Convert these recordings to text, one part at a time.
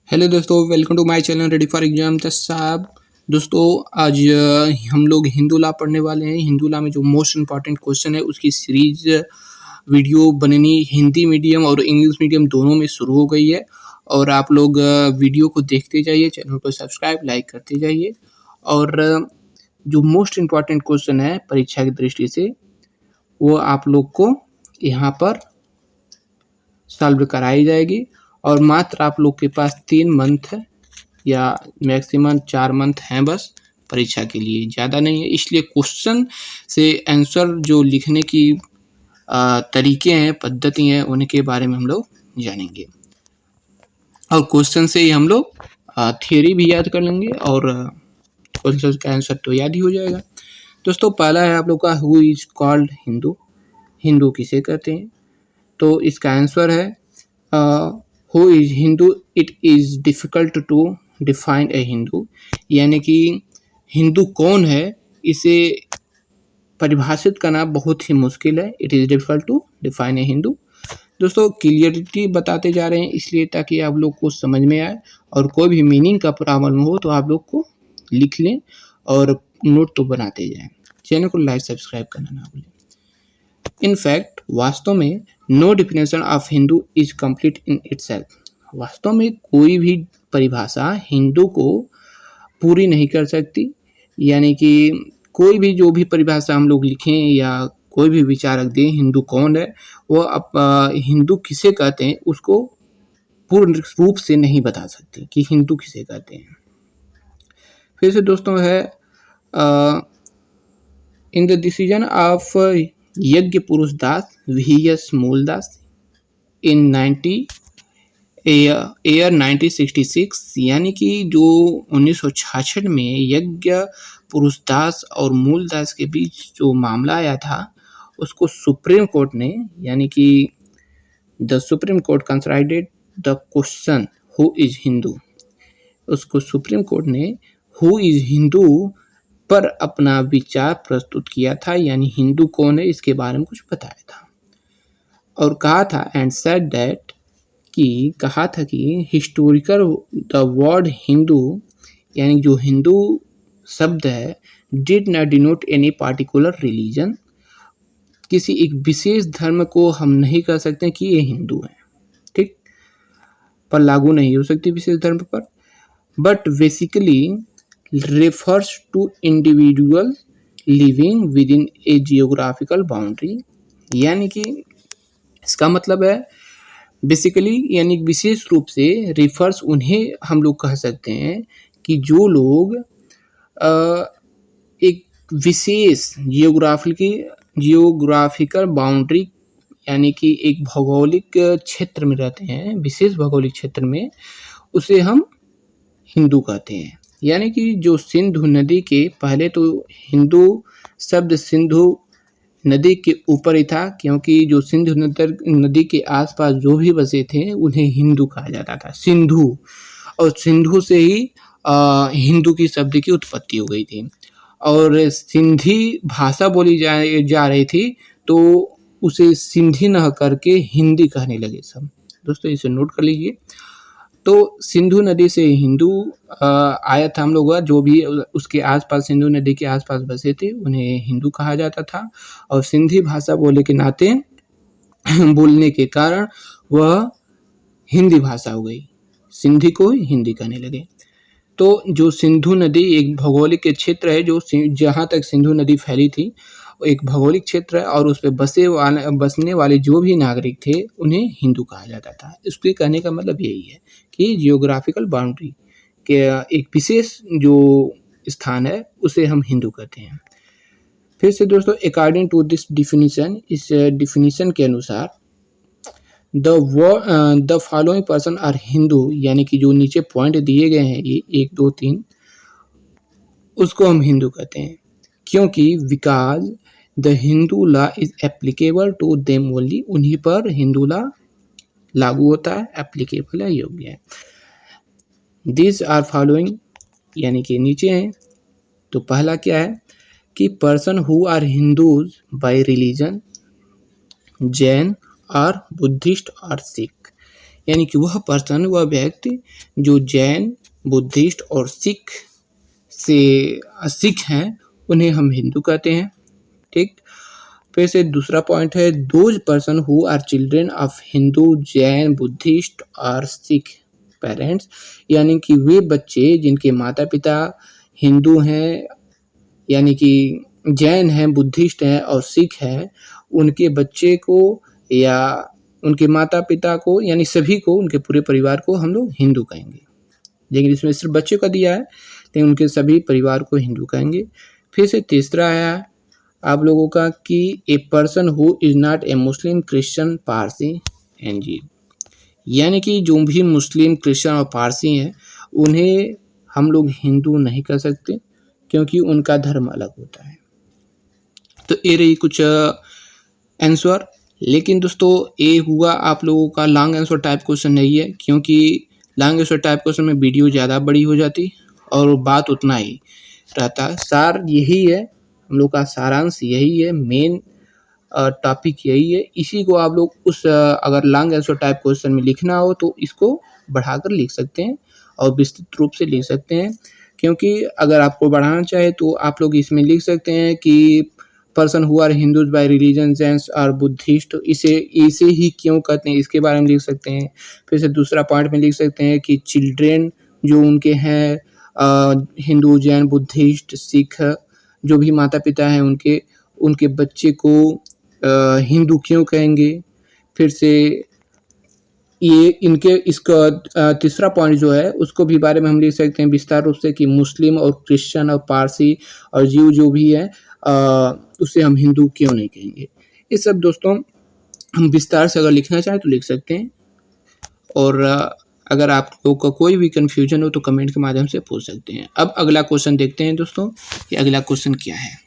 Hello दोस्तों, welcome to my channel ready for exam test साहब। दोस्तों आज हम लोग हिंदू लॉ पढ़ने वाले हैं। हिंदू लॉ में जो मोस्ट इम्पॉर्टेंट क्वेश्चन है उसकी सीरीज वीडियो बननी हिंदी मीडियम और इंग्लिश मीडियम दोनों में शुरू हो गई है। और आप लोग वीडियो को देखते जाइए, चैनल को सब्सक्राइब लाइक करते जाइए। और जो मोस्ट इम्पॉर्टेंट क्वेश्चन है परीक्षा की दृष्टि से वो आप लोग को यहाँ पर सॉल्व कराई जाएगी। और मात्र आप लोग के पास 3 मंथ है या मैक्सिमम 4 मंथ हैं बस परीक्षा के लिए, ज़्यादा नहीं है। इसलिए क्वेश्चन से आंसर जो लिखने की तरीके हैं, पद्धति हैं, उनके बारे में हम लोग जानेंगे। और क्वेश्चन से ही हम लोग थियोरी भी याद कर लेंगे और क्वेश्चन का आंसर तो याद ही हो जाएगा। दोस्तों पहला है आप लोग का हु इज कॉल्ड हिंदू, हिंदू किसे कहते हैं। तो इसका आंसर है who is Hindu, it is difficult to define a Hindu. यानी कि हिंदू कौन है इसे परिभाषित करना बहुत ही मुश्किल है। It is difficult to define a Hindu. दोस्तों क्लियरिटी बताते जा रहे हैं इसलिए ताकि आप लोग को समझ में आए, और कोई भी मीनिंग का प्रॉब्लम हो तो आप लोग को लिख लें और नोट तो बनाते जाएं। चैनल को लाइक सब्सक्राइब करना ना भूलें। इन फैक्ट वास्तव में no definition of Hindu is complete in itself. वास्तव में कोई भी परिभाषा हिंदू को पूरी नहीं कर सकती। यानी कि कोई भी जो भी परिभाषा हम लोग लिखें या कोई भी विचारक दें हिंदू कौन है, वो हिंदू किसे कहते हैं उसको पूर्ण रूप से नहीं बता सकते कि हिंदू किसे कहते हैं। फिर से दोस्तों है इन द डिसीजन ऑफ यज्ञ पुरुष दास VS मूलदास इन 1966, यानी कि जो 1966 में यज्ञ पुरुष दास और मूलदास के बीच जो मामला आया था उसको सुप्रीम कोर्ट ने, यानी कि the supreme court considered the question who is Hindu, उसको सुप्रीम कोर्ट ने हु इज हिंदू पर अपना विचार प्रस्तुत किया था। यानी हिंदू कौन है इसके बारे में कुछ बताया था और कहा था एंड सेड दैट कहा था कि हिस्टोरिकल द वर्ड हिंदू, यानी जो हिंदू शब्द है, did not denote any particular religion. किसी एक विशेष धर्म को हम नहीं कह सकते कि ये हिंदू है, ठीक, पर लागू नहीं हो सकती विशेष धर्म पर। But basically refers to individual living within a geographical boundary। यानी कि इसका मतलब है बेसिकली यानी विशेष रूप से रिफर्स उन्हें हम लोग कह सकते हैं कि जो लोग एक विशेष जियोग्राफिकल बाउंड्री यानी कि एक भौगोलिक क्षेत्र में रहते हैं, विशेष भौगोलिक क्षेत्र में, उसे हम हिंदू कहते हैं। यानी कि जो सिंधु नदी के पहले तो हिंदू शब्द सिंधु नदी के ऊपर ही था, क्योंकि जो सिंधु नदी के आसपास जो भी बसे थे उन्हें हिंदू कहा जाता था, सिंधु। और सिंधु से ही हिंदू की शब्द की उत्पत्ति हो गई थी और सिंधी भाषा बोली जा रही थी तो उसे सिंधी न करके हिंदी कहने लगे सब। दोस्तों इसे नोट कर लीजिए। तो सिंधु नदी से हिंदू आया था हम लोग, जो भी उसके आसपास सिंधु नदी के आसपास बसे थे उन्हें हिंदू कहा जाता था। और सिंधी भाषा बोलने के कारण वह हिंदी भाषा हो गई, सिंधी को हिंदी कहने लगे। तो जो सिंधु नदी एक भौगोलिक क्षेत्र है, जो जहाँ तक सिंधु नदी फैली थी एक भौगोलिक क्षेत्र है और उस पर बसने वाले जो भी नागरिक थे उन्हें हिंदू कहा जाता था। इसके कहने का मतलब यही है कि जियोग्राफिकल बाउंड्री के एक विशेष जो स्थान है उसे हम हिंदू कहते हैं। फिर से दोस्तों अकॉर्डिंग टू दिस डिफिनीशन, इस डिफिनीशन के अनुसार the following person are Hindu, यानी कि जो नीचे पॉइंट दिए गए हैं ये 1 2 3, उसको हम हिंदू कहते हैं। क्योंकि because the Hindu law is applicable to them only, उन्हीं पर हिंदू लॉ लागू होता है, एप्लीकेबल है, योग्य है। दिस आर फॉलोइंग, यानी कि नीचे हैं। तो पहला क्या है कि person who are Hindus by religion, Jain और बुद्धिस्ट और सिख, यानी कि वह पर्सन, वह व्यक्ति जो जैन, बुद्धिस्ट और सिख हैं, उन्हें हम हिंदू कहते हैं। ठीक। फिर से दूसरा पॉइंट है, those person who are children of Hindu, Jain, Buddhist और सिख पेरेंट्स, यानी कि वे बच्चे जिनके माता पिता हिंदू हैं, यानी कि जैन हैं, बुद्धिस्ट हैं और सिख हैं, उनके बच्चे को या उनके माता पिता को, यानी सभी को, उनके पूरे परिवार को हम लोग हिंदू कहेंगे। लेकिन इसमें सिर्फ बच्चे का दिया है, लेकिन उनके सभी परिवार को हिंदू कहेंगे। फिर से तीसरा है आप लोगों का कि a person who is not a Muslim, Christian, Parsi and Jew, यानी कि जो भी मुस्लिम, क्रिश्चियन और पारसी हैं, उन्हें हम लोग हिंदू नहीं कह सकते, क्योंकि उनका धर्म अलग होता है। तो ये रही कुछ आंसर। लेकिन दोस्तों ये हुआ आप लोगों का लॉन्ग आंसर टाइप क्वेश्चन नहीं है, क्योंकि लॉन्ग आंसर टाइप क्वेश्चन में वीडियो ज़्यादा बड़ी हो जाती और बात उतना ही रहता। सार यही है, हम लोग का सारांश यही है, मेन टॉपिक यही है। इसी को आप लोग उस अगर लॉन्ग आंसर टाइप क्वेश्चन में लिखना हो तो इसको बढ़ाकर लिख सकते हैं और विस्तृत रूप से लिख सकते हैं। क्योंकि अगर आपको बढ़ाना चाहे तो आप लोग इसमें लिख सकते हैं कि person who are Hindus by religion, Jains और बुद्धिस्ट, इसे ही क्यों कहते हैं, इसके बारे में लिख सकते हैं। फिर से दूसरा पॉइंट में लिख सकते हैं कि चिल्ड्रेन जो उनके हैं हिंदू, जैन, बुद्धिस्ट, सिख, जो भी माता पिता हैं उनके बच्चे को हिंदू क्यों कहेंगे। फिर से इसका तीसरा पॉइंट जो है उसको भी बारे में हम लिख सकते हैं विस्तार रूप से कि मुस्लिम और क्रिश्चियन और पारसी और जीव जो भी है उसे हम हिंदू क्यों नहीं कहेंगे। ये सब दोस्तों हम विस्तार से अगर लिखना चाहें तो लिख सकते हैं। और अगर आप लोगों को कोई भी कन्फ्यूजन हो तो कमेंट के माध्यम से पूछ सकते हैं। अब अगला क्वेश्चन देखते हैं दोस्तों कि अगला क्वेश्चन क्या है।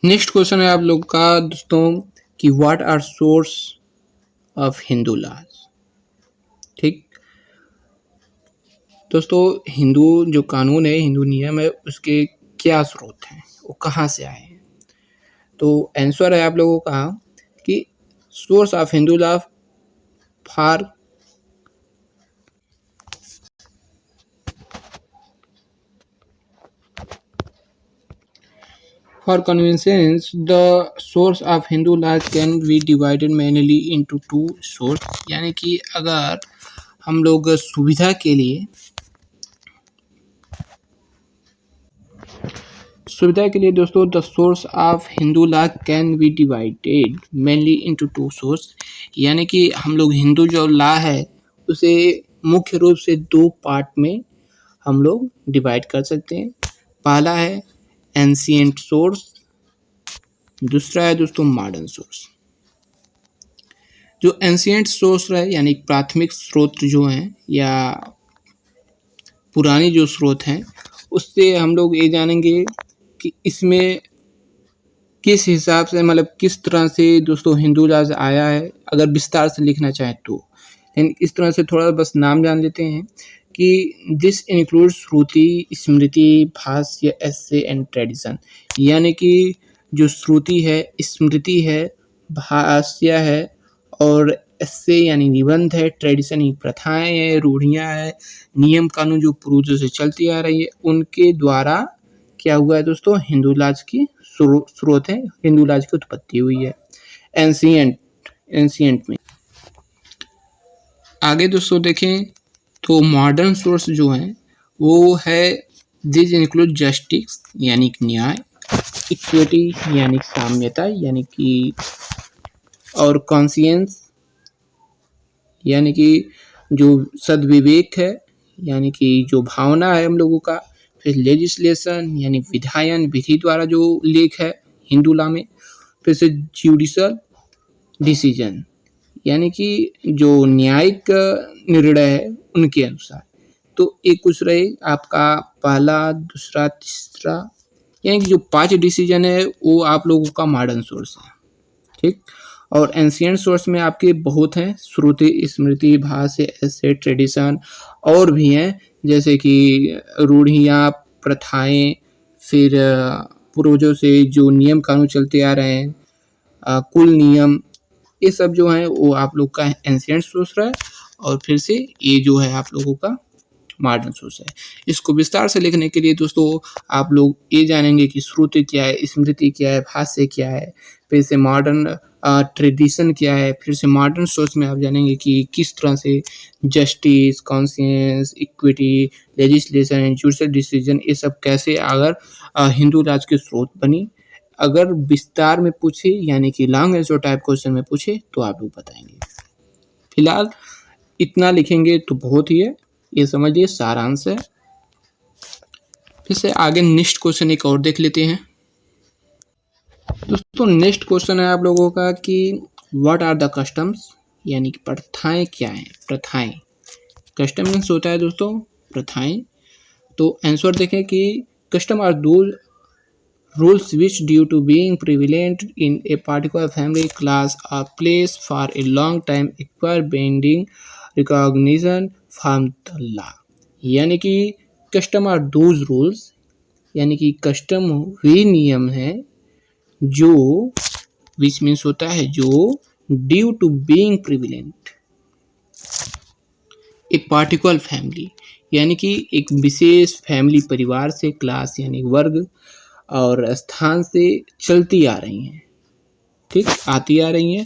नेक्स्ट क्वेश्चन है आप लोग का दोस्तों कि what are source of Hindu laws. ठीक दोस्तों, हिंदू जो कानून है, हिंदू नियम है, उसके क्या स्रोत हैं, वो कहाँ से आए हैं। तो आंसर है आप लोगों का कि source of Hindu law For convenience, the source of Hindu laws can be divided mainly into two sources, यानी कि अगर हम लोग सुविधा के लिए दोस्तों the source of Hindu law can be divided mainly into two source, यानी कि हम लोग हिंदू जो लॉ है उसे मुख्य रूप से दो पार्ट में हम लोग डिवाइड कर सकते हैं। पहला है एंशिएंट सोर्स, दूसरा है दोस्तों मॉडर्न सोर्स। जो एंशिएंट सोर्स है यानी प्राथमिक स्रोत जो हैं या पुरानी जो स्रोत हैं, उससे हम लोग ये जानेंगे कि इसमें किस हिसाब से, मतलब किस तरह से दोस्तों हिंदू लॉज आया है, अगर विस्तार से लिखना चाहें तो। लेकिन इस तरह से थोड़ा बस नाम जान लेते हैं कि दिस इंक्लूड श्रुति, स्मृति, भाष्य, एस्से एंड ट्रेडिशन, यानी कि जो श्रुति है, स्मृति है, भाष्य है और एस्से यानी निबंध है, ट्रेडिशन ही प्रथाएं हैं, रूढ़ियाँ हैं, नियम कानून जो पूर्वजों से चलती आ रही है, उनके द्वारा क्या हुआ है दोस्तों, हिंदू लॉज की स्रोत है, हिंदू लॉज की उत्पत्ति हुई है एंशिएंट में। आगे दोस्तों देखें तो मॉडर्न सोर्स जो है वो है दिस इंक्लूड जस्टिस यानी कि न्याय, इक्विटी यानी साम्यता यानी कि, और कॉन्शियंस यानी कि जो सद्विवेक है यानी कि जो भावना है हम लोगों का। फिर लेजिस्लेशन यानी विधायन, विधि द्वारा जो लेख है हिंदू लॉ में। फिर से ज्यूडिशल डिसीजन यानी कि जो न्यायिक निर्णय है उनके अनुसार। तो एक कुछ रहे आपका पहला, दूसरा, तीसरा, यानी कि जो 5 डिसीजन है वो आप लोगों का मॉडर्न सोर्स है। ठीक, और एंशिएंट सोर्स में आपके बहुत हैं, श्रुति, स्मृति, भाष्य, एस्से, ट्रेडिशन और भी हैं, जैसे कि रूढ़ियाँ, प्रथाएं, फिर पूर्वजों से जो नियम कानून चलते आ रहे हैं, कुल नियम, ये सब जो है वो आप लोग का एंशिएंट सोर्स रहा है, और फिर से ये जो है आप लोगों का मॉडर्न सोर्स है। इसको विस्तार से लिखने के लिए दोस्तों आप लोग ये जानेंगे कि श्रुति क्या है, स्मृति क्या है, भाष्य क्या है, फिर से मॉडर्न ट्रेडिशन क्या है, फिर से मॉडर्न सोर्स में आप जानेंगे कि किस तरह से justice, conscience, equity, legislation, judicial decision ये सब कैसे अगर हिंदू राज के स्रोत बनी। अगर विस्तार में पूछे यानी कि लॉन्ग आंसर टाइप क्वेश्चन में पूछे तो आप लोग बताएंगे। फिलहाल इतना लिखेंगे तो बहुत ही है, ये समझिए सारांश है। फिर से आगे नेक्स्ट क्वेश्चन एक और देख लेते हैं दोस्तों। नेक्स्ट क्वेश्चन है आप लोगों का कि व्हाट आर द कस्टम्स, यानी कि प्रथाएं क्या हैं। प्रथाएं, कस्टम मीन्स होता है दोस्तों प्रथाएं। तो आंसर देखें कि custom are those rules which due to being prevalent in a particular family, class or place for a long time acquire binding recognition from the law। यानी कि कस्टम आर दोज रूल्स, यानी कि custom वे नियम हैं जो which means होता है जो due to being prevalent a particular family, यानी कि एक विशेष फैमिली परिवार से, क्लास यानी वर्ग और स्थान से चलती आ रही हैं, ठीक, आती आ रही हैं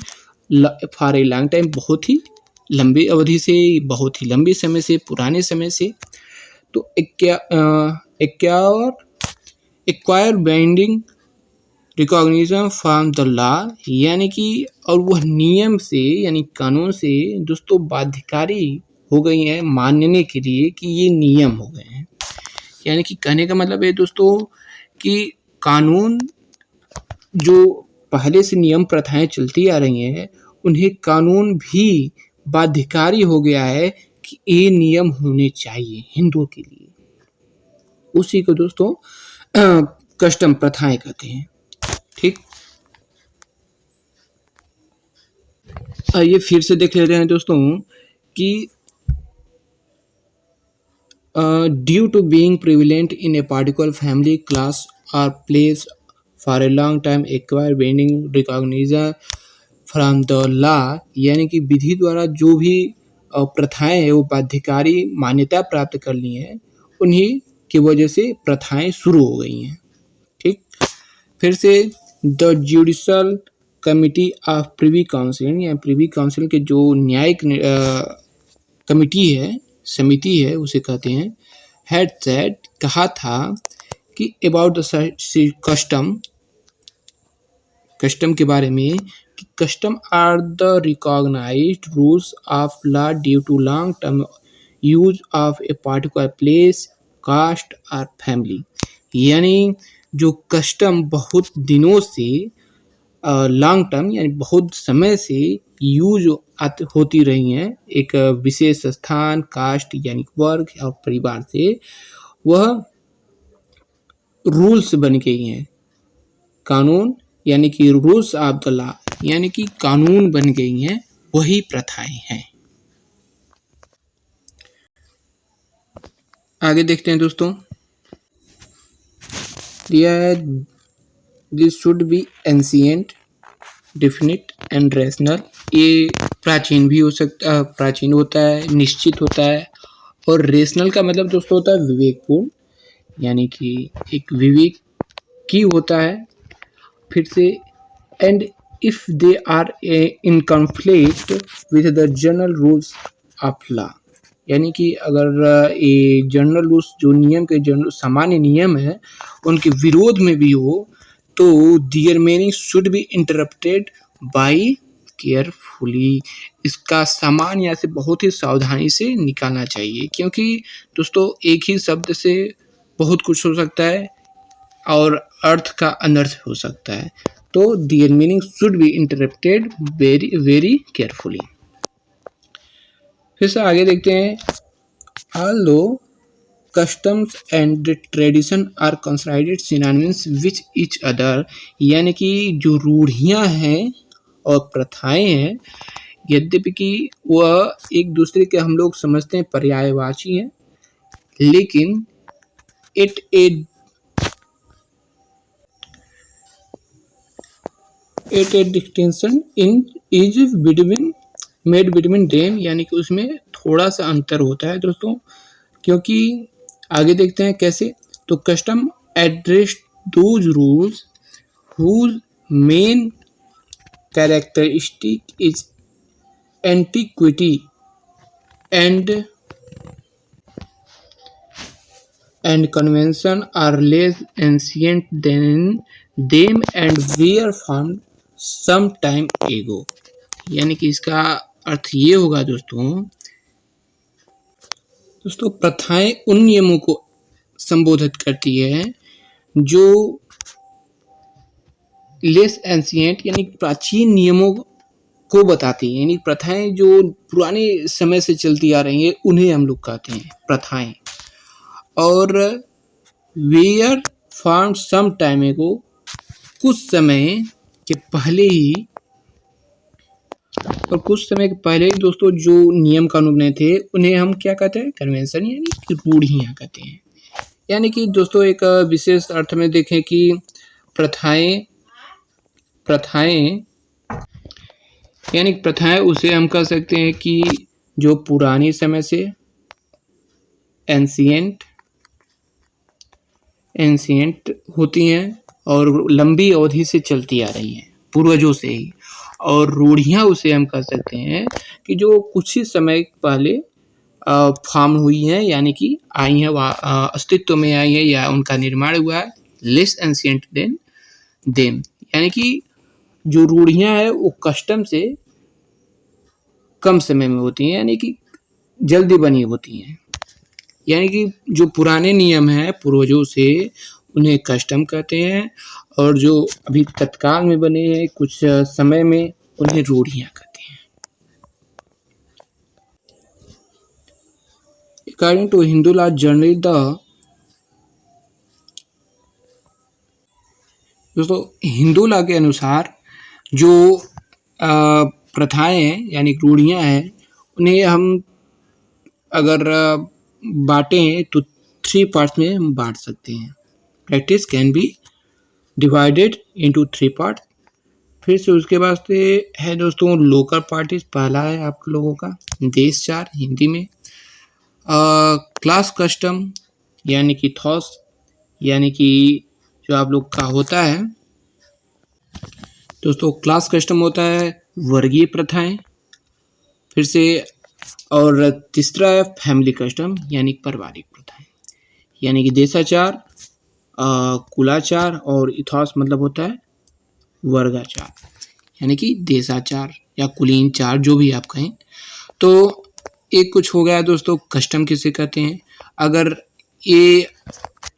फॉर ए लॉन्ग टाइम, बहुत ही लंबी अवधि से, बहुत ही लंबे समय से, पुराने समय से। तो acquire binding recognition from the law, यानी कि और वह नियम से यानी कानून से दोस्तों बाध्यकारी हो गई हैं मानने के लिए कि ये नियम हो गए हैं। यानी कि कहने का मतलब है दोस्तों कि कानून जो पहले से नियम प्रथाएं चलती आ रही हैं उन्हें कानून भी बाध्यकारी हो गया है कि ये नियम होने चाहिए हिंदुओं के लिए। उसी को दोस्तों कस्टम प्रथाएं कहते हैं, ठीक। आइए फिर से देख लेते हैं दोस्तों कि due to being prevalent in a particular family, class और place for a long time acquire binding recognition from the law, यानी कि विधि द्वारा जो भी प्रथाएं हैं वो बाध्यकारी मान्यता प्राप्त कर ली हैं, उन्हीं की वजह से प्रथाएं शुरू हो गई हैं, ठीक। फिर से the judicial committee of privy council, या प्रिवी काउंसिल के जो न्यायिक कमिटी है, समिति है, उसे कहते हैं, हैड सेड, कहा था कि अबाउट द कस्टम के बारे में कि custom are the recognised rules of law due to long term use of a particular place, caste और फैमिली, यानी जो कस्टम बहुत दिनों से लॉन्ग टर्म यानी बहुत समय से यूज होती रही हैं एक विशेष स्थान, कास्ट यानी वर्ग और परिवार से, वह रूल्स बन गई हैं, कानून यानी कि रूल्स ऑफ द लॉ, यानी कि कानून बन गई हैं, वही प्रथाएं हैं। आगे देखते हैं दोस्तों, this should be ancient, definite and rational. ये प्राचीन भी हो सकता है, प्राचीन होता है, निश्चित होता है, और रेशनल का मतलब दोस्तों होता है विवेकपूर्ण, यानी कि एक विवेक की होता है। फिर से and if they are in conflict with the general rules of law, यानी कि अगर ये जनरल रूल्स जो नियम के जनरल सामान्य नियम है उनके विरोध में भी हो तो their meaning should be interpreted by carefully, इसका सामान्य या से बहुत ही सावधानी से निकालना चाहिए, क्योंकि दोस्तों एक ही शब्द से बहुत कुछ हो सकता है और अर्थ का अनर्थ हो सकता है। तो their meaning should be interpreted very very carefully. फिर से आगे देखते हैं, although customs and tradition are considered synonymous with each other, यानी कि जो रूढ़ियाँ हैं और प्रथाएं हैं यद्यपि कि वह एक दूसरे के हम लोग समझते हैं पर्यायवाची हैं, लेकिन at a distinction in is between made between them, यानी कि उसमें थोड़ा सा अंतर होता है दोस्तों, क्योंकि आगे देखते हैं कैसे। तो custom address those rules whose main characteristic is antiquity and convention are less ancient than them and were formed some time ago। यानी कि इसका अर्थ ये होगा दोस्तों प्रथाएं उन नियमों को संबोधित करती है जो लेस एंशिएंट यानी प्राचीन नियमों को बताती है, यानी प्रथाएं जो पुराने समय से चलती आ रही हैं उन्हें हम लोग कहते हैं प्रथाएं। और वेयर फाउंड सम टाइम एगो, कुछ समय के पहले ही, और कुछ समय के पहले ही दोस्तों जो नियम कानून बने थे उन्हें हम क्या कहते हैं, कन्वेंशन यानी कि रूढ़ियाँ कहते हैं। यानी कि दोस्तों एक विशेष अर्थ में देखें कि प्रथाएं यानी प्रथाएं उसे हम कह सकते हैं कि जो पुरानी समय से एंशिएंट होती हैं और लंबी अवधि से चलती आ रही हैं पूर्वजों से ही। और रूढ़ियाँ उसे हम कह सकते हैं कि जो कुछ ही समय पहले फॉर्म हुई हैं, यानी कि आई हैं, अस्तित्व में आई हैं या उनका निर्माण हुआ है। लेस एंशिएंट देन देम, यानी कि जो रूढ़ियाँ हैं वो कस्टम से कम समय में होती हैं, यानी कि जल्दी बनी होती हैं। यानी कि जो पुराने नियम हैं पूर्वजों से उन्हें कस्टम कहते हैं, और जो अभी तत्काल में बने हैं कुछ समय में उन्हें रूढ़ियाँ कहते हैं। According to Hindu law generally दोस्तों हिंदू लॉ के अनुसार जो प्रथाएं हैं यानी रूढ़ियाँ हैं उन्हें हम अगर बांटें तो 3 पार्ट्स में हम बांट सकते हैं। Practice can be divided into 3 parts. फिर से उसके बाद से है दोस्तों लोकल पार्टीज, पहला है आप लोगों का देशाचार हिंदी में। क्लास कस्टम यानी कि थॉस, यानी कि जो आप लोग का होता है दोस्तों क्लास कस्टम होता है वर्गीय प्रथाएं। फिर से और तीसरा है फैमिली कस्टम यानी पारिवारिक प्रथाएं, यानी कि देशाचार, कुलाचार और इथॉस मतलब होता है वर्गाचार, यानी कि देशाचार या कुलीनचार जो भी आप कहें। तो एक कुछ हो गया दोस्तों कस्टम किसे कहते हैं। अगर ये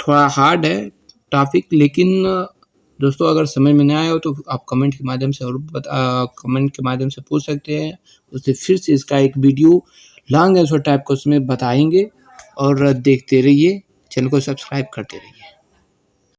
थोड़ा हार्ड है टॉपिक, लेकिन दोस्तों अगर समझ में नहीं आया हो तो आप कमेंट के माध्यम से और कमेंट के माध्यम से पूछ सकते हैं। उससे फिर से इसका एक वीडियो लॉन्ग आंसर टाइप को उसमें बताएंगे, और देखते रहिए, चैनल को सब्सक्राइब करते रहिए।